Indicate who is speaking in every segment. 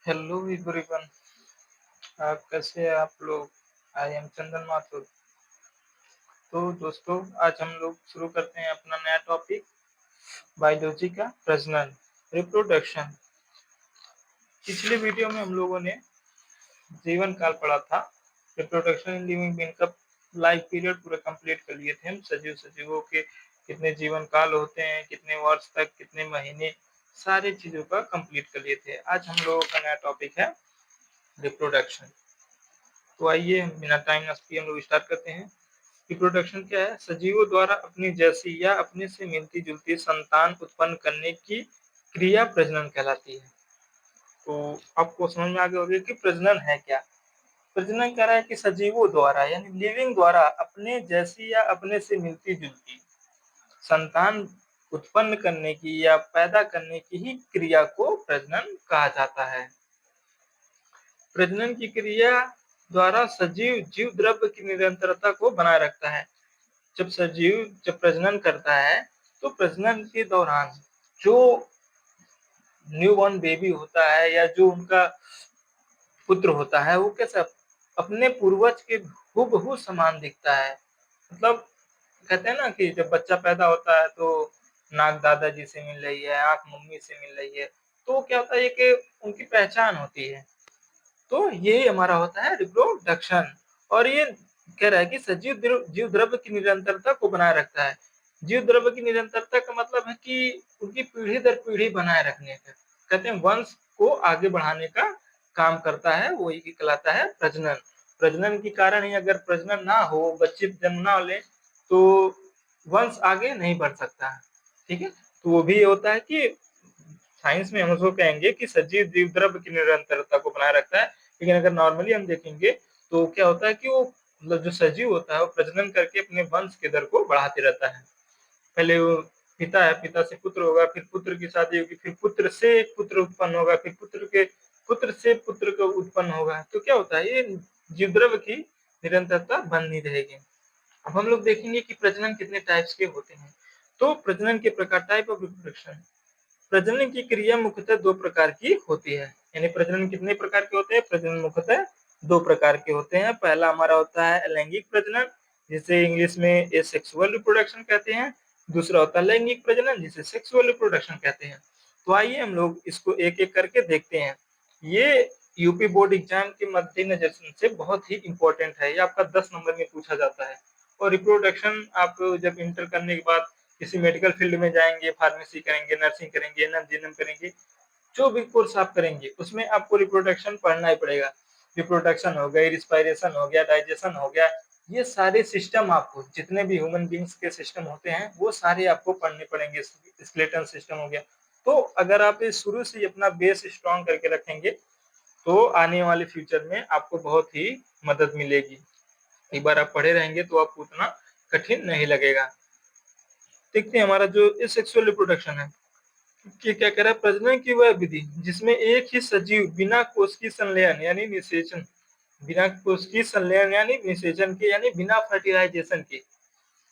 Speaker 1: Hello everyone. आप कैसे हैं आप लोग? आई एम चंदन माथुर। तो दोस्तों, आज हम लोग शुरू करते हैं अपना नया टॉपिक, बायोलॉजी का प्रजनन, रिप्रोडक्शन। पिछले वीडियो में हम लोगों ने जीवन काल पढ़ा था। रिप्रोडक्शन इन लिविंग बीइंग का लाइफ पीरियड पूरा कंप्लीट कर लिए थे हम। सजीवों के कितने जीवन काल होते हैं, कितने वर्ष तक, कितने महीने, सारी चीजों का कंप्लीट कर लिए थे। आज हम लोगों का नया टॉपिक है रिप्रोडक्शन। तो आइए बिना टाइम नस्पिए हम लोग स्टार्ट करते हैं। रिप्रोडक्शन क्या है? सजीवों द्वारा अपनी जैसी या अपने से मिलती जुलती संतान उत्पन्न करने की क्रिया प्रजनन कहलाती है। तो आपको समझ में आ गया होगा कि प्रजनन है क्या। प्रजनन कह रहा है कि सजीवों द्वारा यानी लिविंग द्वारा अपने जैसी या अपने से मिलती जुलती संतान उत्पन्न करने की या पैदा करने की ही क्रिया को प्रजनन कहा जाता है। प्रजनन की क्रिया द्वारा सजीव जीव द्रव्य की निरंतरता को बनाए रखता है। जब प्रजनन करता है तो प्रजनन के दौरान जो न्यूबॉर्न बेबी होता है या जो उनका पुत्र होता है वो कैसा अपने पूर्वज के हूबहू समान दिखता है। मतलब कहते हैं ना कि जब बच्चा पैदा होता है तो नाक दादाजी से मिल रही है, आंख मम्मी से मिल रही है, तो क्या होता है कि उनकी पहचान होती है। तो ये हमारा होता है रिप्रोडक्शन। और ये कह रहा है कि सजीव जीव द्रव्य की निरंतरता को बनाए रखता है। जीव द्रव्य की निरंतरता का मतलब है कि उनकी पीढ़ी दर पीढ़ी बनाए रखने का, कहते हैं वंश को आगे बढ़ाने का काम करता है, वही कहलाता है प्रजनन। प्रजनन के कारण ही अगर प्रजनन ना हो, बच्चे जन्म ना ले, तो वंश आगे नहीं बढ़ सकता। ठीक है, तो वो भी होता है कि साइंस में हम उसको कहेंगे कि सजीव जीव द्रव्य की निरंतरता को बनाए रखता है। लेकिन अगर नॉर्मली हम देखेंगे तो क्या होता है कि वो मतलब जो सजीव होता है वो प्रजनन करके अपने वंश के दर को बढ़ाते रहता है। पहले वो पिता है, पिता से पुत्र होगा, फिर पुत्र की शादी होगी, फिर पुत्र से एक पुत्र उत्पन्न होगा, फिर पुत्र से पुत्र को उत्पन्न होगा। तो क्या होता है, ये जीव द्रव्य की निरंतरता बनी रहेगी। अब हम लोग देखेंगे कि प्रजनन कितने टाइप्स के होते हैं। तो प्रजनन के प्रकार, टाइप ऑफ रिप्रोडक्शन। प्रजनन की क्रिया मुख्यतः दो प्रकार की होती है। यानी प्रजनन कितने प्रकार के होते हैं? प्रजनन मुख्यतः दो प्रकार के होते हैं। पहला हमारा होता है लैंगिक प्रजनन, जिसे इंग्लिश में एसेक्सुअल रिप्रोडक्शन कहते हैं। दूसरा होता है लैंगिक प्रजनन, जिसे सेक्सुअल रिप्रोडक्शन कहते हैं। तो आइए हम लोग इसको एक एक करके देखते हैं। ये यूपी बोर्ड एग्जाम के मद्देनजर से बहुत ही इंपॉर्टेंट है। ये आपका 10 नंबर में पूछा जाता है। और रिप्रोडक्शन आप जब इंटर करने के बाद किसी मेडिकल फील्ड में जाएंगे, फार्मेसी करेंगे, नर्सिंग करेंगे, एनएम करेंगे, जो भी कोर्स आप करेंगे उसमें आपको रिप्रोडक्शन पढ़ना ही पड़ेगा। रिप्रोडक्शन हो गया, रिस्पायरेशन हो गया, डाइजेशन हो गया, ये सारे सिस्टम आपको, जितने भी ह्यूमन बींग्स के सिस्टम होते हैं वो सारे आपको पढ़ने पड़ेंगे। स्केलेटन सिस्टम हो गया। तो अगर आप शुरू से अपना बेस स्ट्रॉन्ग करके रखेंगे तो आने वाले फ्यूचर में आपको बहुत ही मदद मिलेगी। एक बार आप पढ़े रहेंगे तो आपको उतना कठिन नहीं लगेगा। देखते हैं हमारा जो एसेक्सुअल रिप्रोडक्शन है कि क्या कह रहा है। प्रजनन की वह विधि जिसमें एक ही सजीव बिना कोशिकीय संलयन यानी निषेचन, बिना कोशिकीय संलयन यानी निषेचन के, यानी बिना फर्टिलाइजेशन के।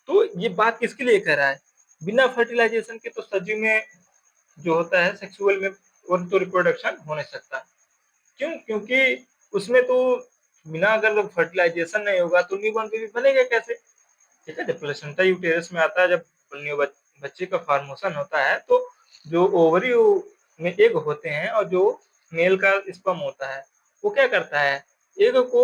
Speaker 1: तो ये बात किसके लिए कह रहा है? बिना फर्टिलाइजेशन के तो सजीव में जो होता है सेक्सुअल में वो तो रिप्रोडक्शन हो नहीं सकता। क्यों? क्योंकि उसमें तो बिना अगर फर्टिलाइजेशन नहीं होगा तो न्यूबॉर्न बेबी बनेगा कैसे? ठीक है, जब प्लेसेंटा यूटेरस में आता है, जब न्यू बच्चे का फॉर्मेशन होता है, तो जो ओवरी में एग होते हैं और जो मेल का स्पर्म होता है वो क्या करता है, एग को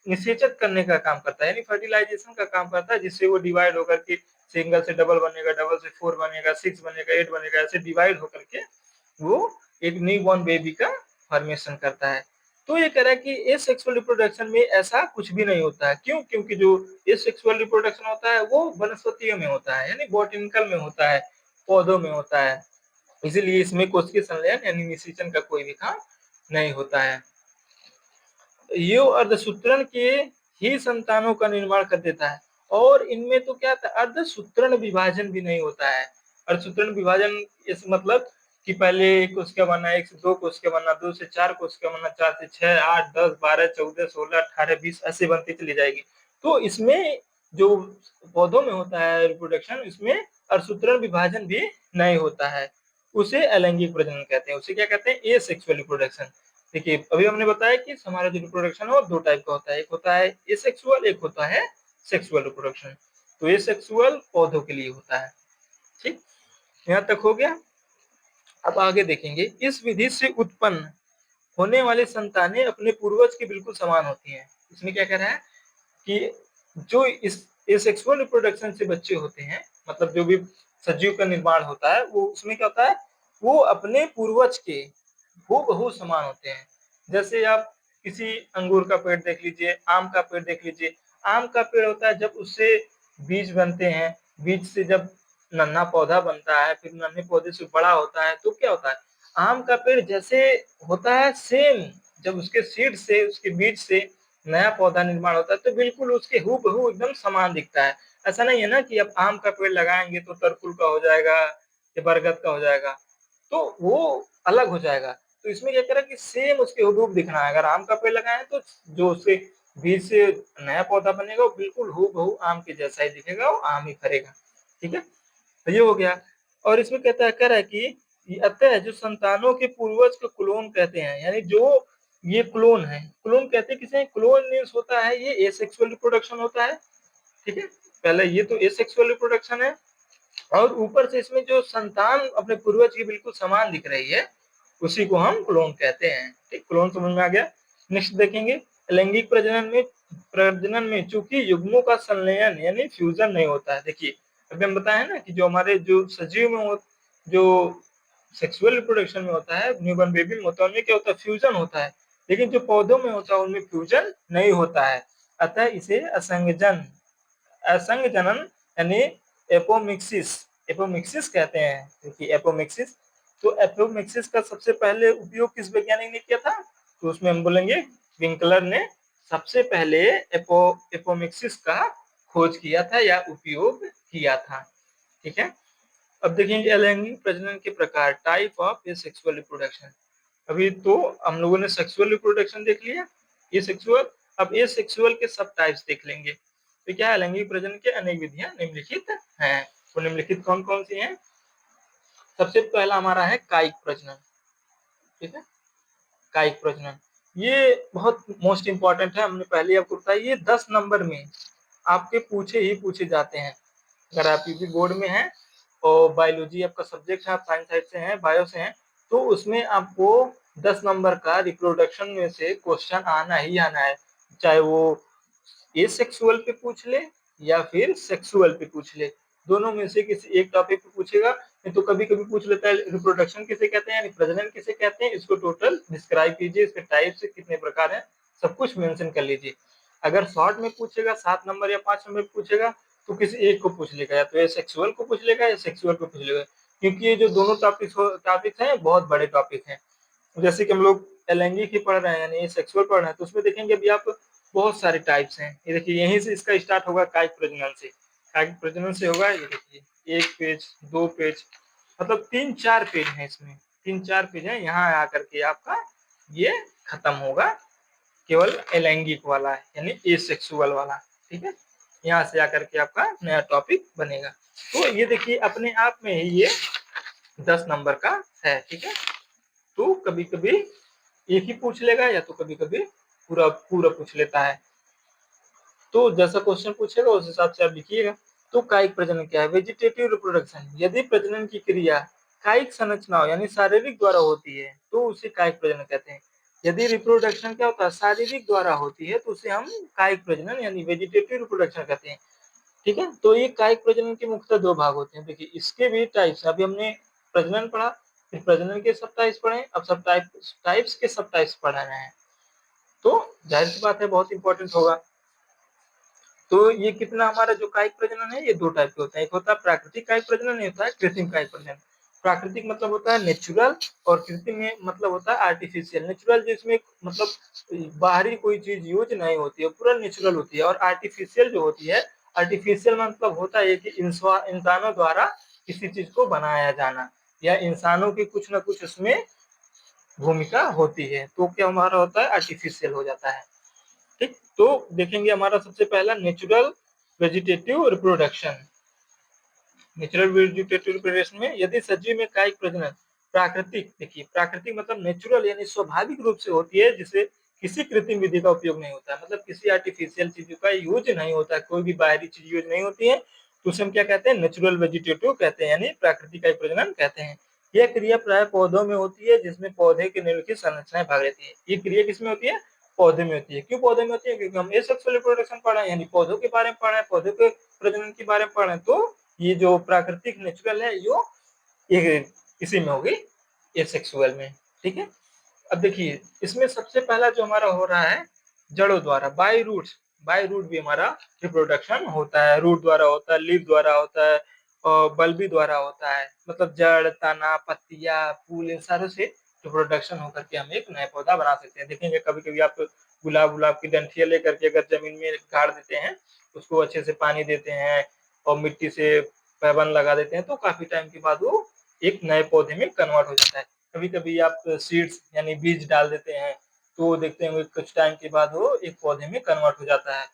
Speaker 1: निषेचन करने का काम करता है, यानी फर्टिलाइजेशन का काम करता है, जिससे वो डिवाइड होकर के सिंगल से डबल बनेगा, डबल से 4 बनेगा, 6 बनेगा, 8 बनेगा, ऐसे डिवाइड होकर के वो एक न्यू बॉर्न बेबी का फॉर्मेशन करता है। तो ये कह रहा है कि एसेक्सुअल रिप्रोडक्शन में ऐसा कुछ भी नहीं होता है। क्यों? क्योंकि जो एसेक्सुअल रिप्रोडक्शन होता है वो वनस्पतियों में होता है, यानी बॉटनिकल में होता है, पौधों में होता है। इसीलिए इसमें कोशिकीय संलयन यानी निषेचन का कोई भी काम नहीं होता है। ये अर्धसूत्रण के ही संतानों का निर्माण कर देता है। और इनमें तो क्या था, अर्धसूत्रण विभाजन भी नहीं होता है। अर्धसूत्रण विभाजन इस मतलब कि पहले एक कोशिका बनना, एक से दो कोशिका बनना, दो से चार कोशिका बनना, चार से 6, 8, 10, 12, 14, 16, 18, 20 ऐसे बनती चली जाएगी। तो इसमें जो पौधों में होता है रिप्रोडक्शन, इसमें अर्धसूत्रण विभाजन भी नहीं होता है। उसे अलैंगिक प्रजनन कहते हैं। उसे क्या कहते हैं? Asexual reproduction. देखिए अभी हमने बताया कि हमारा जो रिप्रोडक्शन है वो दो टाइप का होता है, एक होता है एसेक्सुअल, एक होता है सेक्सुअल रिप्रोडक्शन। तो एसेक्सुअल पौधों के लिए होता है। ठीक, यहाँ तक हो गया। अब आगे देखेंगे, इस विधि से उत्पन्न होने वाली संतानें अपने पूर्वज के बिल्कुल समान होती हैं। इसमें क्या कह रहा है कि जो इस एसेक्सुअल रिप्रोडक्शन से बच्चे होते हैं, मतलब जो भी सजीव का निर्माण होता है, वो उसमें क्या होता है, वो अपने पूर्वज के हूबहू समान होते हैं। जैसे आप किसी अंगूर का पेड़ देख लीजिए, आम का पेड़ देख लीजिए। आम का पेड़ होता है, जब उससे बीज बनते हैं, बीज से जब नन्हा पौधा बनता है, फिर नन्हे पौधे से बड़ा होता है, तो क्या होता है, आम का पेड़ जैसे होता है सेम, जब उसके सीड से, उसके बीज से नया पौधा निर्माण होता है तो बिल्कुल उसके हूबहू एकदम समान दिखता है। ऐसा नहीं है ना कि अब आम का पेड़ लगाएंगे तो तरकुल का हो जाएगा या बरगद का हो जाएगा, तो वो अलग हो जाएगा। तो इसमें क्या करें कि सेम उसके हूबहू दिखना है। अगर आम का पेड़ लगाए तो जो उसके बीज से नया पौधा बनेगा वो बिल्कुल हूबहू आम के जैसा ही दिखेगा, वो आम ही फरेगा। ठीक है, तो ये हो गया। और इसमें कहता है, कह रहा है कि अतः जो संतानों के पूर्वज को क्लोन कहते हैं, यानी जो ये क्लोन है, क्लोन कहते हैं किसे, क्लोन मीन्स होता है ये एसेक्सुअल रिप्रोडक्शन होता है। ठीक है, पहले ये तो एसेक्सुअल रिप्रोडक्शन है, और ऊपर से इसमें जो संतान अपने पूर्वज की बिल्कुल समान दिख रही है, उसी को हम क्लोन कहते हैं। ठीक, क्लोन समझ में आ गया। नेक्स्ट देखेंगे, लैंगिक प्रजनन में चूंकि युग्मों का संलयन यानी फ्यूजन नहीं होता है। देखिए अभी हम बताए ना कि जो हमारे जो सजीव में जो सेक्सुअल रिप्रोडक्शन में होता है, न्यूबॉर्न बेबी में होता है, उनमें क्या होता है, फ्यूजन होता है। लेकिन जो पौधों में होता है उनमें फ्यूजन नहीं होता है, अतः इसे असंग जनन यानी एपोमिक्सिस एपोमिक्सिस कहते हैं। देखिए एपोमिक्सिस, तो एपोमिक्सिस का सबसे पहले उपयोग किस वैज्ञानिक ने किया था, तो उसमें हम बोलेंगे विंकलर ने सबसे पहले एपोमिक्सिस का खोज किया था या उपयोग किया था। ठीक है, अब देखेंगे अलैंगिक प्रजनन के प्रकार, टाइप ऑफ एसेक्सुअल रिप्रोडक्शन। अभी तो हम लोगों ने सेक्सुअल रिप्रोडक्शन देख लिया, ये सेक्सुअल। अब ये सेक्सुअल के सब टाइप्स देख लेंगे। तो क्या है, लैंगिक प्रजनन के अनेक विधियां निम्नलिखित हैं। वो निम्नलिखित कौन कौन सी हैं? सबसे पहला हमारा है कायिक प्रजनन। ठीक है, कायिक प्रजनन ये बहुत मोस्ट इंपॉर्टेंट है, हमने पहले ही आपको बताया, ये 10 नंबर में आपके पूछे जाते हैं। अगर आप यूपी बोर्ड में हैं और बायोलॉजी आपका सब्जेक्ट है, आप साइंस साइड से हैं, बायो से हैं, तो उसमें आपको 10 नंबर का रिप्रोडक्शन में से क्वेश्चन आना ही आना है। चाहे वो एसेक्सुअल पे पूछ ले या फिर सेक्सुअल पे पूछ ले, दोनों में से किसी एक टॉपिक पे पूछेगा। नहीं तो कभी कभी पूछ लेता है रिप्रोडक्शन किसे कहते हैं, प्रजनन किसे कहते हैं, इसको टोटल डिस्क्राइब कीजिए, इसके टाइप से कितने प्रकार हैं, सब कुछ मेंशन कर लीजिए। अगर शॉर्ट में पूछेगा 7 नंबर या 5 नंबर पूछेगा तो किसी एक को पूछ लेगा, या तो ये सेक्सुअल को पूछ लेगा या सेक्सुअल को पूछ लेगा, क्योंकि ये जो दोनों टॉपिक्स हैं बहुत बड़े टॉपिक हैं। जैसे कि हम लोग लैंगिक ही पढ़ रहे हैं यानी सेक्सुअल पढ़ रहे हैं, तो उसमें देखेंगे अभी आप बहुत सारे टाइप्स हैं। ये देखिए यहीं से इसका स्टार्ट होगा, कायिक प्रजनन से। कायिक प्रजनन से होगा, ये देखिए 1 पेज 2 पेज, मतलब 3-4 पेज है इसमें, 3-4 पेज है, यहाँ आकर के आपका ये खत्म होगा। केवल अलैंगिक वाला है यानी एसेक्सुअल वाला। ठीक है, यहाँ से आकर के आपका नया टॉपिक बनेगा। तो ये देखिए अपने आप में ही ये 10 नंबर का है। ठीक है, तो कभी कभी एक ही पूछ लेगा या तो कभी कभी पूरा पूरा पूछ लेता है। तो जैसा क्वेश्चन पूछेगा उस हिसाब से आप लिखिएगा। तो कायिक प्रजनन क्या है? वेजिटेटिव रिप्रोडक्शन, यदि प्रजनन की क्रिया कायिक संरचनाओं यानी शारीरिक द्वारा होती है तो उसे कायिक प्रजनन कहते हैं। यदि रिप्रोडक्शन क्या होता है, शारीरिक द्वारा होती है, तो उसे हम कायिक प्रजनन यानी वेजिटेटिव रिप्रोडक्शन कहते हैं। ठीक है, तो ये कायिक प्रजनन के मुख्यतः 2 भाग होते हैं। देखिए इसके भी टाइप्स, अभी हमने प्रजनन पढ़ा, फिर प्रजनन के सब टाइप्स पढ़े, अब सब टाइप्स के सब टाइप्स पढ़ा रहे हैं। तो जाहिर सी बात है बहुत इंपॉर्टेंट होगा। तो ये कितना हमारा जो कायिक प्रजनन है, ये 2 टाइप के होता है, एक होता है प्राकृतिक कायिक प्रजनन, एक होता है कृत्रिम कायिक प्रजनन। प्राकृतिक मतलब होता है नेचुरल, और कृत्रिम में मतलब होता है आर्टिफिशियल। नेचुरल जिसमें मतलब बाहरी कोई चीज यूज नहीं होती है, पूरा नेचुरल होती है। और आर्टिफिशियल जो होती है, आर्टिफिशियल मतलब होता है कि इंसानों द्वारा किसी चीज को बनाया जाना, या इंसानों की कुछ ना कुछ उसमें भूमिका होती है, तो क्या हमारा होता है, आर्टिफिशियल हो जाता है। ठीक, तो देखेंगे हमारा सबसे पहला natural vegetative reproduction. Natural vegetative reproduction में यदि सजीव में कायिक प्रजनन प्राकृतिक, देखिए प्राकृतिक मतलब नेचुरल यानी स्वाभाविक रूप से होती है, जिसे किसी कृत्रिम विधि का उपयोग नहीं होता है, मतलब किसी आर्टिफिशियल चीजों का यूज नहीं होता है, कोई भी बाहरी चीज यूज नहीं होती है, तो उसे हम क्या कहते हैं, नेचुरल वेजिटेटिव कहते हैं, यानी प्राकृतिक का प्रजनन कहते हैं। यह क्रिया प्राय पौधों में होती है, जिसमें पौधे के निम्नलिखित संरचनाएं भाग लेती है। ये क्रिया किसमें होती है, पौधे में होती है। क्यों पौधे में होती है, क्योंकि हम एसेक्सुअल रिप्रोडक्शन पढ़ रहे हैं, यानी पौधों के बारे में पढ़ रहे हैं, पौधों के प्रजनन के बारे में पढ़ रहे हैं, तो ये जो प्राकृतिक नेचुरल है ये इसी में होगी, एसेक्सुअल में। ठीक है, अब देखिए इसमें सबसे पहला जो हमारा हो रहा है जड़ों द्वारा, बाय रूट्स। बाय रूट भी हमारा रिप्रोडक्शन होता है, रूट द्वारा होता है, लीफ द्वारा होता है, और बल्बी द्वारा होता है, मतलब जड़, तना, पत्तियां, फूल, इन सारों से रिप्रोडक्शन होकर के हम एक नया पौधा बना सकते हैं। देखेंगे कभी कभी आप गुलाब की डंठियां लेकर के अगर जमीन में गाड़ देते हैं, उसको अच्छे से पानी देते हैं और मिट्टी से पैबंद लगा देते हैं, तो काफी टाइम के बाद वो एक नए पौधे में कन्वर्ट हो जाता है। कभी कभी आप सीड्स यानी बीज डाल देते हैं, तो देखते हैं कुछ टाइम के बाद वो एक पौधे में कन्वर्ट हो जाता है।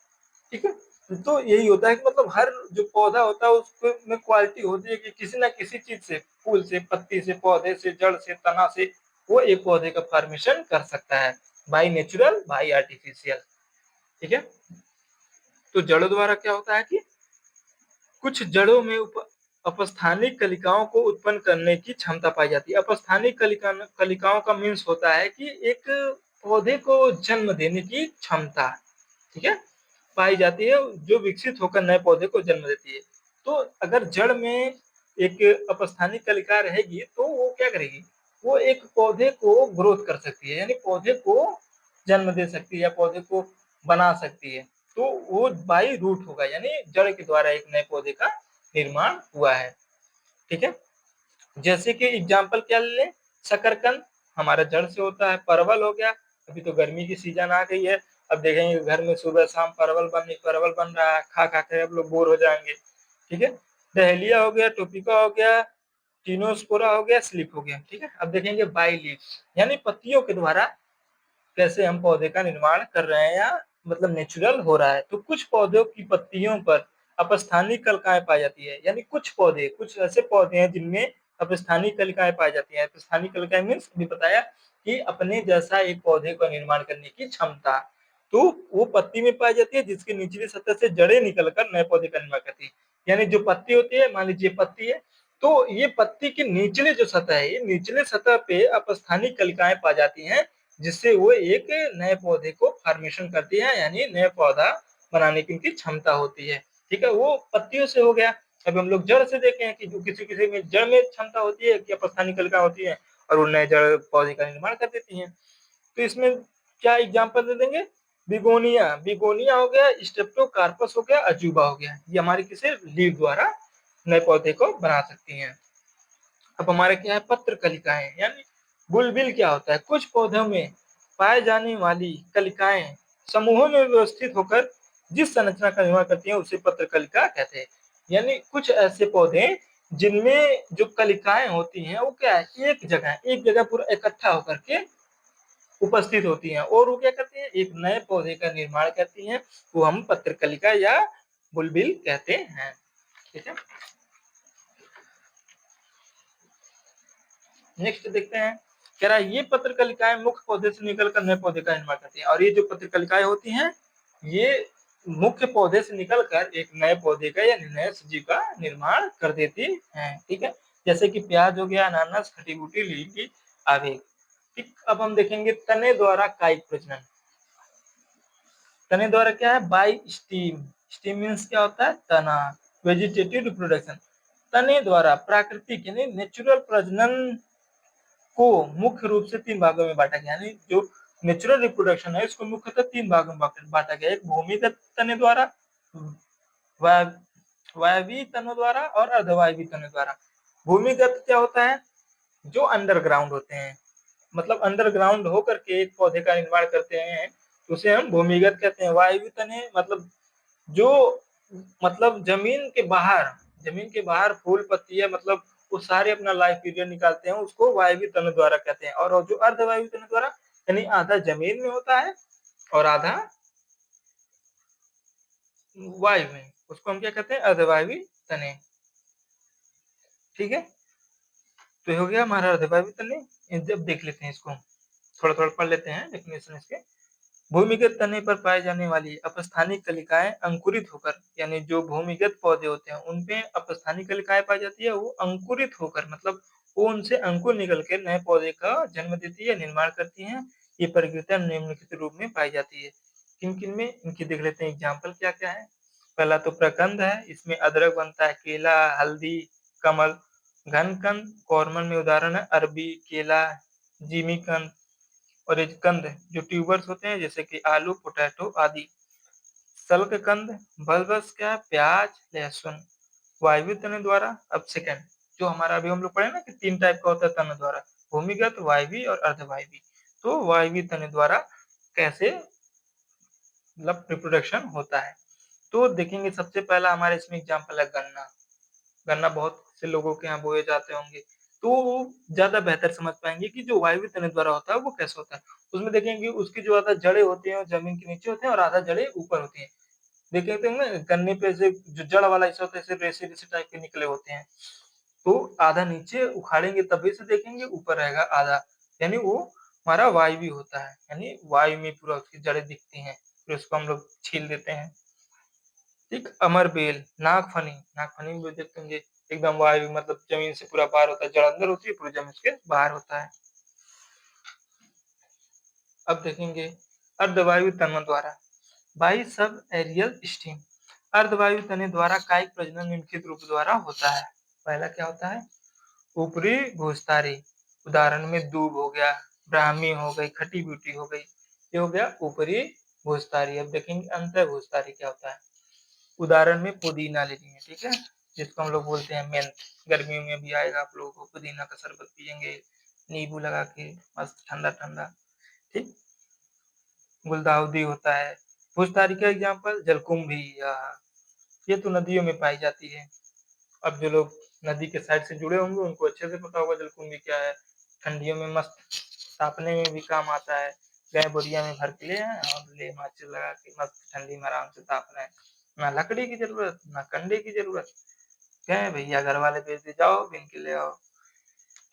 Speaker 1: ठीक है, तो यही होता है कि मतलब हर जो पौधा होता है उसको में क्वालिटी होती है कि किसी ना किसी चीज से, फूल से, पत्ती से, पौधे से, जड़ से, तना से वो एक पौधे का फॉर्मेशन कर सकता है, बाई नेचुरल बाई आर्टिफिशियल। ठीक है, तो जड़ों द्वारा क्या होता है कि कुछ जड़ों में अपस्थानिक कलिकाओं को उत्पन्न करने की क्षमता पाई जाती है। अपस्थानिक कलिकाओं का मीन्स होता है कि एक पौधे को जन्म देने की क्षमता, ठीक है, पाई जाती है, जो विकसित होकर नए पौधे को जन्म देती है। तो अगर जड़ में एक अपस्थानिक कलिका रहेगी तो वो क्या करेगी, वो एक पौधे को ग्रोथ कर सकती है, यानी पौधे को जन्म दे सकती है या पौधे को बना सकती है। तो वो बाई रूट होगा, यानी जड़ के द्वारा एक नए पौधे का निर्माण हुआ है। ठीक है, जैसे कि एग्जाम्पल क्या ले लें, शकरकंद हमारा जड़ से होता है, परवल हो गया, अभी तो गर्मी की सीजन आ गई है, अब देखेंगे घर में सुबह शाम परवल बन रहा है, खा खा के अब लोग बोर हो जाएंगे। ठीक है, डहेलिया हो गया, टोपिका हो गया, टीनोस्पोरा हो गया, स्लिप हो गया। ठीक है, अब देखेंगे बाई लीव्स, यानी पत्तियों के द्वारा कैसे हम पौधे का निर्माण कर रहे हैं, या मतलब नेचुरल हो रहा है। तो कुछ पौधों की पत्तियों पर अपस्थानिक कलिकाएं पाई जाती है, यानी कुछ ऐसे पौधे हैं जिनमें अपस्थानिक कलिकाएं पाई जाती है। अपस्थानिक कलिकाएं मीन्स भी बताया कि अपने जैसा एक पौधे का निर्माण करने की क्षमता, तो वो पत्ती में पाई जाती है, जिसकी निचली सतह से जड़ें निकलकर नए पौधे का निर्माण करती है। यानी जो पत्ती होती है, मान लीजिए पत्ती है, तो ये पत्ती की निचले जो सतह है, ये निचले सतह पे अपस्थानिक कलिकाएं पाई जाती हैं, जिससे वो एक नए पौधे को फॉर्मेशन करती है, यानी नया पौधा बनाने की उनकी क्षमता होती है। ठीक है, वो पत्तियों से हो गया। अब हम लोग जड़ से देखें हैं कि जो किसी किसी में जड़ में क्षमता होती है कि अपस्थानिक कलिका होती है और वो नए जड़ पौधे का निर्माण कर देती हैं। तो इसमें क्या एग्जाम्पल दे देंगे, बिगोनिया, बिगोनिया हो गया, स्टेप्टोकार्पस हो गया, अजूबा हो गया, ये हमारे किसी लीव द्वारा नए पौधे को बना सकती हैं। अब हमारे क्या है, पत्र कलिकाएं, यानी बुलबिल क्या होता है, कुछ पौधों में पाए जाने वाली कलिकाएं समूहों में व्यवस्थित होकर जिस संरचना का निर्माण करती हैं उसे पत्र कलिका कहते हैं। यानी कुछ ऐसे पौधे जिनमें जो कलिकाएं होती हैं वो क्या है, एक जगह पूरा इकट्ठा होकर के उपस्थित होती हैं, और वो क्या करती हैं, एक नए पौधे का निर्माण करती हैं, वो हम पत्र कलिका या बुलबिल कहते हैं। ठीक है, नेक्स्ट देखते हैं, कह रहा है ये पत्र कलिकाएं मुख्य पौधे से निकलकर नए पौधे का निर्माण करती हैं। और ये जो पत्र कलिकाएं होती हैं, ये मुख्य पौधे से निकलकर एक नए पौधे का या नए सजीव का निर्माण कर देती हैं। ठीक है, जैसे कि प्याज हो गया, अनानास, खटी बूटी, लीची आदि। ठीक, अब हम देखेंगे तने द्वारा कायिक प्रजनन। तने द्वारा क्या है, बाई स्टीम, स्टीम मीन्स क्या होता है, तना, वेजिटेटिव रिप्रोडक्शन। तने द्वारा प्राकृतिक यानी नेचुरल प्रजनन को मुख्य रूप से तीन भागों में बांटा गया, यानी जो नेचुरल रिप्रोडक्शन है इसको मुख्यतः तीन भागों में बांटा गया, एक भूमिगत तने द्वारा, वायवीय तनों द्वारा और अर्धवायवीय तनों द्वारा। भूमिगत क्या होता है, जो अंडरग्राउंड होते हैं, मतलब अंडरग्राउंड होकर के एक पौधे का निर्माण करते हैं, तो उसे हम भूमिगत कहते हैं। वायवीय तने मतलब जो मतलब जमीन के बाहर फूल पत्ती है, मतलब वो सारे अपना लाइफ पीरियड निकालते हैं, उसको वायवीय तनु द्वारा कहते हैं। और जो अर्धवायवीय तनु द्वारा, यानी आधा जमीन में होता है और आधा वायु में, उसको हम क्या कहते हैं, अर्धवायवीय तने। ठीक है, तो ये हो गया हमारा अर्धवायवीय तने। जब देख लेते हैं इसको, थोड़ा-थोड़ा पढ़ लेते हैं डेफिनेशन इसके। भूमिगत तने पर पाए जाने वाली अपस्थानिक कलिकाएँ अंकुरित होकर, यानी जो भूमिगत पौधे होते हैं उनपे अपस्थानिक कलिकाएँ पाई जाती है, वो अंकुरित होकर मतलब वो उनसे अंकुर निकल के नए पौधे का जन्म देती है, निर्माण करती हैं। ये प्रक्रिया निम्नलिखित रूप में पाई जाती है। किन-किन में? इनकी देख लेते हैं एग्ज़ाम्पल क्या-क्या है। पहला तो प्रकंद है, इसमें अदरक बनता है, केला, हल्दी, कमल। घनकंद कॉर्मन में उदाहरण है अरबी, केला, जिमीकंद। और ये कंद जो ट्यूबर्स होते हैं जैसे कि आलू, पोटैटो आदि। शल्ककंद बल्बस क्या है? प्याज, लहसुन। वायवीय तने द्वारा, अब सेकंड जो हमारा अभी हम लोग पढ़े ना कि 3 टाइप का होता है तने द्वारा, भूमिगत, वायवीय और अर्धवायवीय। तो वायवीय तने द्वारा कैसे मतलब रिप्रोडक्शन होता है। तो देखेंगे सबसे पहला हमारे इसमें एग्जाम्पल है गन्ना। गन्ना बहुत से लोगों के यहाँ बोए जाते होंगे, तो वो ज़्यादा बेहतर समझ पाएँगे कि जो वायवीय तने द्वारा होता है वो कैसे होता है। उसमें देखेंगे उसकी जो आधा जड़ें होती हैं वो ज़मीन के नीचे होते हैं और आधा जड़ें ऊपर होती हैं। देखे थे ना गन्ने पे ऐसे जो जड़ वाला हिस्सा होता है ऐसे रेसे-रेसे टाइप के निकले होते हैं। तो आधा नीचे उखाड़ेंगे तभी से देखेंगे ऊपर रहेगा आधा, यानी वो हमारा वायवीय होता है, यानी वायु में पूरा उसकी जड़ें दिखती हैं, फिर उसको हम लोग छील देते हैं। ठीक, अमरबेल, नागफनी, नागफनी भी देखते होंगे एकदम वायु मतलब ज़मीन से पूरा बाहर होता है, जड़ अंदर होती है, पूरी ज़मीन उसके बाहर होता है। अब देखेंगे अर्धवायु तनों द्वारा बाई सब एरियल स्टीम। अर्धवायु तने द्वारा कायिक प्रजनन निम्नलिखित रूप द्वारा होता है। पहला क्या होता है? ऊपरी भूस्थारी, उदाहरण में दूब हो गया, ब्राह्मी हो गई, खटी ब्यूटी हो गई। ये हो गया ऊपरी भूस्थारी। अब देखेंगे अंतः भूस्थारी क्या होता है। उदाहरण में पुदीना ले लिए, ठीक है, जिसको हम लोग बोलते हैं मेंथ। गर्मियों में भी आएगा, आप लोगों को पुदीना का शरबत पियेंगे नींबू लगा के मस्त ठंडा ठंडा। ठीक, गुलदाउदी होता है। भूस्थारी का एग्जाम्पल जलकुंभी, ये तो नदियों में पाई जाती है। अब जो लोग नदी के साइड से जुड़े होंगे उनको अच्छे से पता होगा जलकुंभी क्या है। ठंडियों में मस्त तापने में भी काम आता है। गए बोरिया में भर के ले आए और ले माचिस लगा के मस्त ठंडी में आराम से ताप रहे हैं। ना लकड़ी की जरूरत, ना कंडे की जरूरत। गए भैया घर वाले भेज दे, जाओ बीन के ले आओ।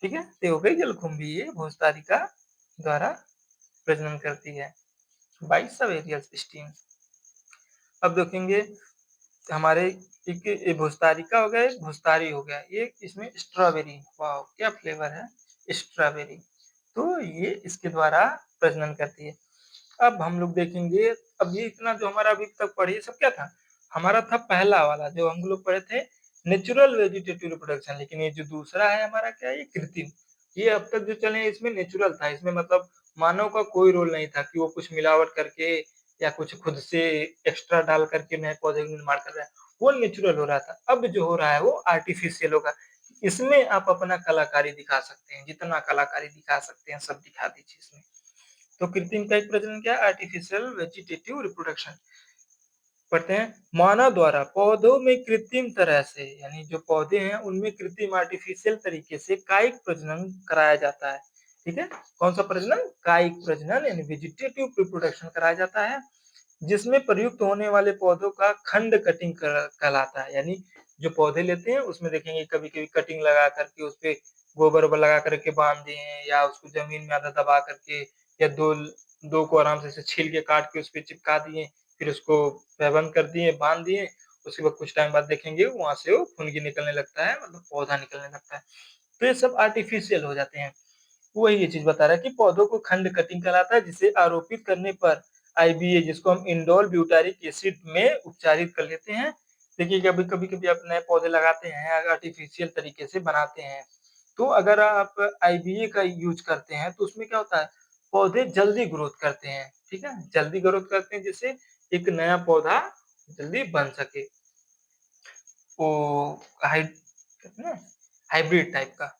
Speaker 1: ठीक है, तो हो गई जलकुंभी, ये भोजतारिका द्वारा प्रजनन करती है। 22 सब एरियल स्टीम। अब देखेंगे हमारे एक भुस्तारिका हो गया, एक भुस्तारी हो गया। ये इसमें स्ट्रॉबेरी, वाओ क्या फ्लेवर है, स्ट्रॉबेरी। तो ये इसके द्वारा प्रजनन करती है। अब हम लोग देखेंगे, अब ये इतना जो हमारा अभी तक पढ़े सब क्या था, हमारा था पहला वाला जो हम लोग पढ़े थे नेचुरल वेजिटेटिव रिप्रोडक्शन। लेकिन ये जो दूसरा है हमारा क्या है, ये कृत्रिम। ये अब तक जो चले इसमें नेचुरल था, इसमें मतलब मानव का कोई रोल नहीं था कि वो कुछ मिलावट करके या कुछ खुद से एक्स्ट्रा डाल करके नए पौधे का निर्माण कर रहा है। वो नेचुरल हो रहा था। अब जो हो रहा है वो आर्टिफिशियल होगा। इसमें आप अपना कलाकारी दिखा सकते हैं, जितना कलाकारी दिखा सकते हैं सब दिखा दीजिए इसमें। तो कृत्रिम कायिक प्रजनन क्या है? Artificial vegetative reproduction. पढ़ते हैं, मानव द्वारा पौधों में कृत्रिम तरह से, यानी जो पौधे हैं उनमें कृत्रिम आर्टिफिशियल तरीके से कायिक प्रजनन कराया जाता है। ठीक है, कौन सा प्रजनन? कायिक प्रजनन यानी वेजिटेटिव रिप्रोडक्शन कराया जाता है, जिसमें प्रयुक्त होने वाले पौधों का खंड कटिंग कहलाता है। यानी जो पौधे लेते हैं उसमें देखेंगे कभी-कभी कटिंग लगा करके उस पे गोबर वोबर लगा करके बांध दिए हैं, या उसको जमीन में आधा दबा करके, या दो को आराम से ऐसे छील के काट के उस पे चिपका दिए, फिर उसको पैबंद कर दिए, बांध दिए। उसके बाद कुछ टाइम बाद देखेंगे वहां से वो फुनगी निकलने लगता है, मतलब पौधा निकलने लगता है। तो ये सब आर्टिफिशियल हो जाते हैं। वही ये चीज बता रहा है कि पौधों को खंड कटिंग कहलाता है, जिसे आरोपित करने पर आईबीए, जिसको हम इंडोल ब्यूटारिक एसिड में उपचारित कर लेते हैं। देखिए कभी-कभी आप नए पौधे लगाते हैं, आर्टिफिशियल तरीके से बनाते हैं, तो अगर आप आईबीए का यूज करते हैं तो उसमें क्या होता है, पौधे जल्दी ग्रोथ करते हैं। ठीक है, जल्दी ग्रोथ करते हैं जिससे एक नया पौधा जल्दी बन सके। वो कहते हैं ना, हाइब्रिड टाइप का,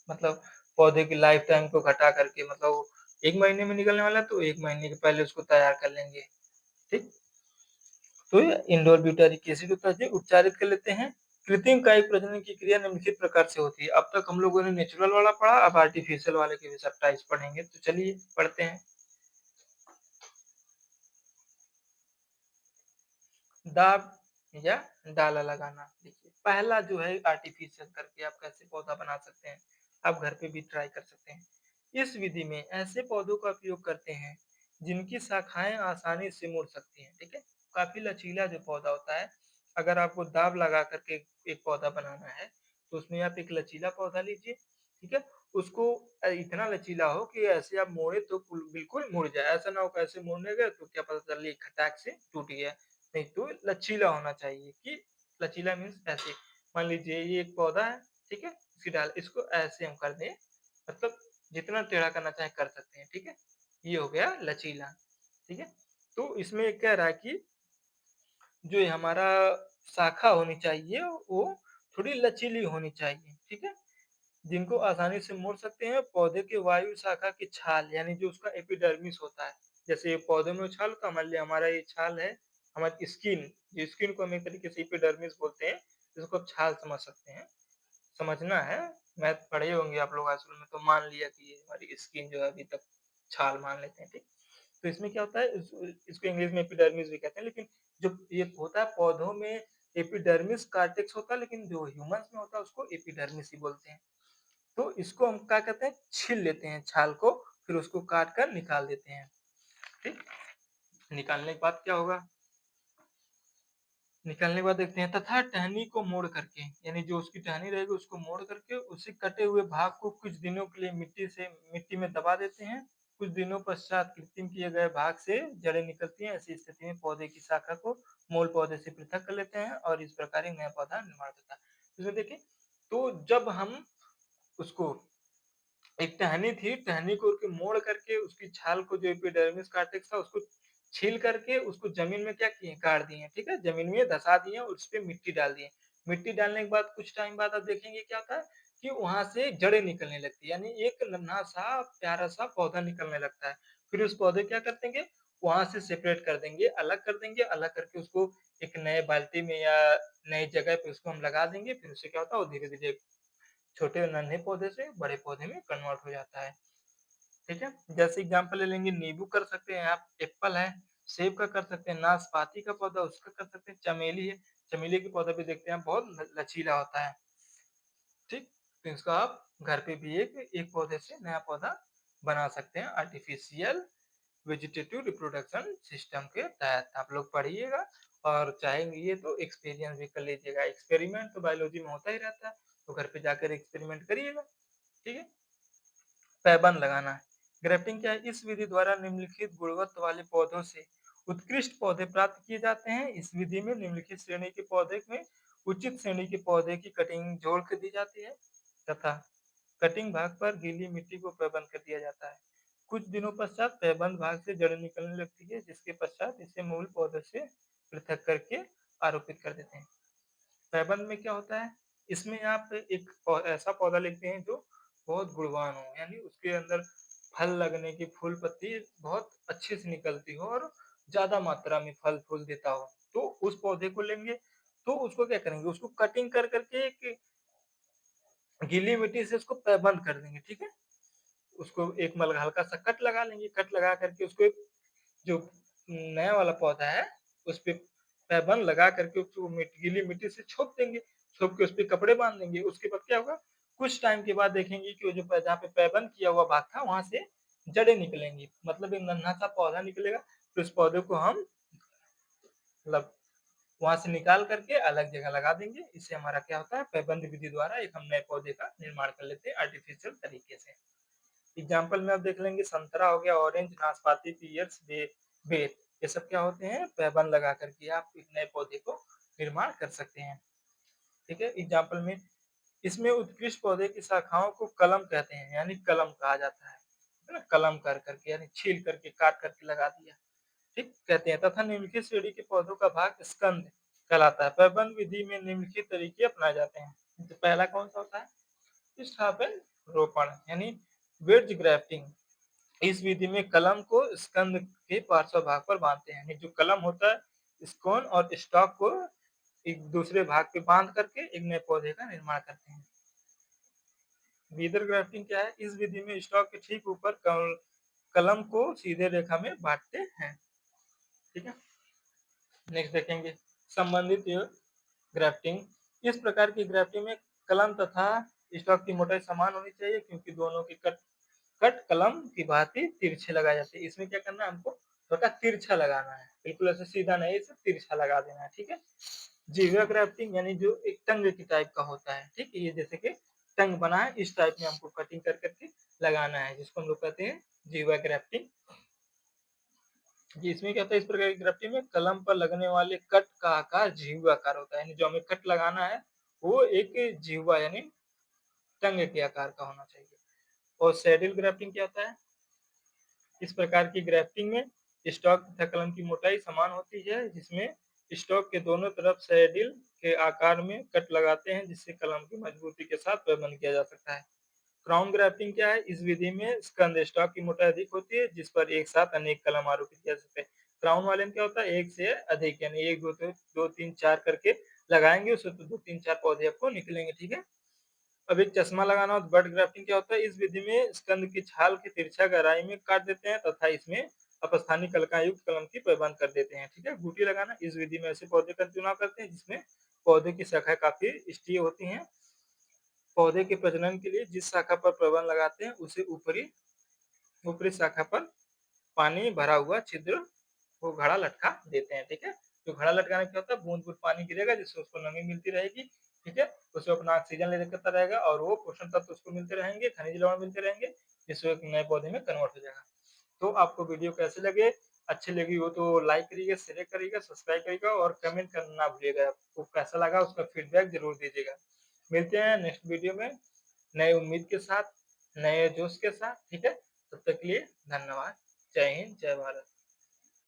Speaker 1: मतलब पौधे की लाइफ टाइम को घटा करके, मतलब 1 महीने में निकलने वाला है तो 1 महीने के पहले उसको तैयार कर लेंगे। ठीक? तो ये इंडोर ब्यूटारिक एसिड होता है, उपचारित कर लेते हैं। कृत्रिम कायिक प्रजनन की क्रिया निम्नलिखित प्रकार से होती है। अब तक हम लोगों ने नेचुरल वाला पढ़ा, अब आर्टिफिशियल वाले के भी सब टाइप्स पढ़ेंगे। तो चलिए पढ़ते हैं। दाब या डाला लगाना। देखिए पहला जो है आर्टिफिशियल करके आप कैसे पौधा बना सकते हैं। आप घर पे भी ट्राई कर सकते हैं। इस विधि में ऐसे पौधों का उपयोग करते हैं जिनकी शाखाएँ आसानी से मुड़ सकती हैं, ठीक है? काफ़ी लचीला जो पौधा होता है, अगर आपको दाँव लगा कर के एक पौधा बनाना है, तो उसमें आप एक लचीला पौधा लीजिए, ठीक है? उसको इतना लचीला हो कि ऐसे आप मोड़े तो बिल्कुल मुड़ जाए, ऐसा ना हो कि ऐसे मोड़ने गए तो क्या पता चले खटाक से टूट गया। नहीं तो लचीला होना चाहिए कि लचीला मीन्स ऐसे, मान लीजिए ये एक पौधा है, ठीक है? इसकी डाल इसको ऐसे हम कर दें, मतलब जितना टेढ़ा करना चाहें कर सकते हैं, ठीक है? ये हो गया लचीला, ठीक है? तो इसमें ये कह रहा है कि जो ये हमारा शाखा होनी चाहिए वो थोड़ी लचीली होनी चाहिए, ठीक है? जिनको आसानी से मोड़ सकते हैं, पौधे के वायु शाखा की छाल यानी जो उसका एपिडर्मिस होता है। जैसे पौधे में छाल होता है, मान लिया हमारा ये छाल है, हमारी स्किन, जो स्किन को हम एक तरीके से एपिडर्मिस बोलते हैं, जिसको आप छाल समझ सकते हैं। समझना है, मैथ पढ़े होंगे आप लोग स्कूल में, तो मान लिया कि ये हमारी स्किन जो है अभी तक छाल मान लेते हैं, ठीक? तो इसमें क्या होता है इसको इंग्लिश में एपिडर्मिस भी कहते हैं, लेकिन जो ये होता है पौधों में एपिडर्मिस कार्टेक्स होता है, लेकिन जो ह्यूमन्स में होता है उसको एपिडर्मिस ही बोलते हैं। तो इसको हम क्या कहते हैं, छील लेते हैं छाल को, फिर उसको काट कर निकाल देते हैं, ठीक? निकालने के बाद क्या होगा, निकालने के बाद देखते हैं तथा टहनी को मोड़ करके, यानी जो उसकी टहनी रहेगी उसको मोड़ करके उसी कटे हुए भाग को कुछ दिनों के लिए मिट्टी में दबा देते हैं। कुछ दिनों पश्चात कृत्रिम किए गए भाग से जड़ें निकलती हैं। ऐसी स्थिति में पौधे की शाखा को मूल पौधे से पृथक कर लेते हैं और इस प्रकार एक नया पौधा निर्माण होता है। इसमें देखिए, तो जब हम उसको, एक टहनी थी, टहनी को के मोड़ करके उसकी छाल को, जो एपिडर्मिस कार्टेक्स था, उसको छील करके उसको ज़मीन में क्या किए, गाड़ दिए, ठीक है? ज़मीन में धँसा दिए और उसपे मिट्टी डाल दिए। मिट्टी डालने के बाद कुछ टाइम बाद आप देखेंगे क्या होता है कि वहाँ से जड़ें निकलने लगती है, यानी एक नन्हा-सा, प्यारा-सा पौधा निकलने लगता है। फिर उस पौधे क्या कर देंगे, वहाँ से सेपरेट कर देंगे, अलग कर देंगे, अलग करके उसको एक नए बाल्टी में या नई जगह पे उसको हम लगा देंगे। फिर उससे क्या होता है, वो धीरे-धीरे छोटे नन्हे पौधे से बड़े पौधे में कन्वर्ट हो जाता है, ठीक है? जैसे एग्ज़ाम्पल ले लेंगे, नींबू कर सकते हैं आप, एप्पल है, सेब का कर सकते हैं, नाशपाती का पौधा उसका कर सकते हैं, चमेली है, चमेली के पौधा भी देखते हैं बहुत लचीला होता है, ठीक? तो इसको आप घर पे भी एक पौधे से नया पौधा बना सकते हैं आर्टिफिशियल वेजिटेटिव रिप्रोडक्शन सिस्टम के तहत। आप लोग पढ़िएगा और चाहेंगे तो एक्सपीरियंस भी कर लीजिएगा। एक्सपेरिमेंट तो बायोलॉजी में होता ही रहता है, तो घर पे जाकर एक्सपेरिमेंट करिएगा, ठीक है? पैबंद लगाना है। ग्राफ्टिंग क्या है? इस विधि द्वारा निम्नलिखित गुणवत्ता वाले पौधों से उत्कृष्ट पौधे प्राप्त किए जाते हैं। इस विधि में निम्नलिखित श्रेणी के पौधे में उचित श्रेणी के पौधे की कटिंग जोड़ कर दी जाती है तथा कटिंग भाग पर गीली मिट्टी को पैबंद कर दिया जाता है। कुछ दिनों पश्चात पैबंद भाग से जड़ निकलने लगती है, जिसके पश्चात इसे मूल पौधे से पृथक करके आरोपित कर देते हैं। पैबंद में क्या होता है, इसमें आप एक ऐसा पौधा लेते हैं जो बहुत गुणवान हो, यानी उसके अंदर फल लगने की, फूल पत्ती बहुत अच्छे से निकलती हो और ज़्यादा मात्रा में फल फूल देता हो। तो उस पौधे को लेंगे, तो उसको क्या करेंगे, उसको कटिंग कर करके एक गीली मिट्टी से उसको पैबंद कर देंगे, ठीक है? उसको एक हल्का सा कट लगा लेंगे, कट लगा करके उसको एक जो नया वाला पौधा है, उसपे पैबंद लगा करके उसको गीली मिट्टी से छोप देंगे, छोप के उसपे कपड़े बाँध देंगे। उसके बाद क्या होगा, कुछ टाइम के बाद देखेंगे कि वो जो जहाँ पे पैबंद किया हुआ भाग था, वहाँ से जड़ें निकलेंगी, मतलब एक नन्हा-सा पौधा निकलेगा। फिर उस पौधे को हम मतलब वहाँ से निकाल करके अलग जगह लगा देंगे। इससे हमारा क्या होता है, पैबंद विधि द्वारा एक हम नए पौधे का निर्माण कर लेते हैं आर्टिफिशियल तरीके से। एग्जाम्पल में आप देख लेंगे, संतरा हो गया, ऑरेंज, नाशपाती, पियर्स, बेर, ये सब क्या होते हैं, पैबंद लगा करके आप एक नए पौधे को निर्माण कर सकते हैं, ठीक है? एग्जाम्पल में इसमें उत्कृष्ट पौधे की शाखाओं को कलम कहते हैं, यानी कलम कहा जाता है ना? कलम कर करके यानी छील करके काट करके लगा दिया, ठीक कहते हैं। तथा निम्नलिखित श्रेणी के पौधों का भाग स्कंद कहलाता है। पैबंद विधि में निम्नलिखित तरीके अपनाए जाते हैं। तो पहला कौन सा होता है, स्थापन रोपण, यानी वेड्ज ग्राफ्टिंग। इस विधि में कलम को स्कंद के पार्श्व भाग पर बांधते हैं, यानी जो कलम होता है स्कोन और स्टॉक को एक दूसरे भाग पे बांध करके एक नए पौधे का निर्माण करते हैं। वीदर ग्राफ्टिंग क्या है, इस विधि में स्टॉक के ठीक ऊपर कलम को सीधे रेखा में बांटते हैं, ठीक है? नेक्स्ट देखेंगे संबंधित ग्राफ्टिंग। इस प्रकार की ग्राफ्टिंग में कलम तथा स्टॉक की मोटाई समान होनी चाहिए क्योंकि दोनों के कट कट कलम की भांति तिरछे लगाए जाते हैं। इसमें क्या करना है हमको, थोड़ा तिरछा लगाना है, बिल्कुल ऐसे सीधा नहीं, इसे तिरछा लगा देना है, ठीक है। जिग्जैग ग्राफ्टिंग यानी जो एक टंग की टाइप का होता है, ठीक है, ये जैसे कि टंग बना है इस टाइप में हमको कटिंग कर करके लगाना है, जिसको हम लोग कहते हैं जिग्जैग ग्राफ्टिंग। इसमें क्या होता है, इस प्रकार की ग्राफ्टिंग में कलम पर लगने वाले कट का आकार जिह्वाकार होता है, यानी जो हमें कट लगाना है वो एक जिह्वा यानी टंग के आकार का होना चाहिए। और सैडल ग्राफ्टिंग क्या होता है, इस प्रकार की ग्राफ्टिंग में स्टॉक तथा कलम की मोटाई समान होती है, जिसमें स्टॉक के दोनों तरफ सैडल के आकार में कट लगाते हैं, जिससे कलम की मजबूती के साथ प्रबंध किया जा सकता है। क्राउन ग्राफ्टिंग क्या है, इस विधि में स्कंद स्टॉक की मोटाई अधिक होती है, जिस पर एक साथ अनेक कलम आरोपित किया जा सकते हैं। क्राउन वाले में क्या होता है, एक से अधिक यानी एक दो तीन चार करके लगाएंगे, उससे तो दो तीन चार पौधे आपको निकलेंगे, ठीक है। अब एक चश्मा लगाना और बर्ड ग्राफ्टिंग क्या होता है, इस विधि में स्कंद की छाल की तिरछा गहराई में काट देते हैं तथा इसमें अपस्थानिक कलिकाएं युक्त कलम की प्रबंध कर देते हैं, ठीक है। बूटी लगाना, इस विधि में ऐसे पौधे का चुनाव करते हैं जिसमें पौधे की शाखाएं काफी स्टीय होती हैं। पौधे के प्रजनन के लिए जिस शाखा पर प्रबंध लगाते हैं उसे ऊपरी ऊपरी शाखा पर पानी भरा हुआ छिद्र को घड़ा लटका देते हैं, ठीक है। जो घड़ा लटकाने से क्या होता है, बूंद बूंद पानी गिरेगा जिससे उसको नमी मिलती रहेगी, ठीक है। उसे अपना ऑक्सीजन ले करता रहेगा और वो पोषण तत्व उसको मिलते रहेंगे, खनिज लवण मिलते रहेंगे, जिससे एक नए पौधे में कन्वर्ट हो जाएगा। तो आपको वीडियो कैसे लगे, अच्छी लगी हो तो लाइक करिएगा, शेयर करिएगा, सब्सक्राइब करिएगा और कमेंट करना ना भूलिएगा। आपको कैसा लगा उसका फीडबैक जरूर दीजिएगा। मिलते हैं नेक्स्ट वीडियो में नए उम्मीद के साथ, नए जोश के साथ, ठीक है। तब तक के लिए धन्यवाद। जय हिंद, जय भारत।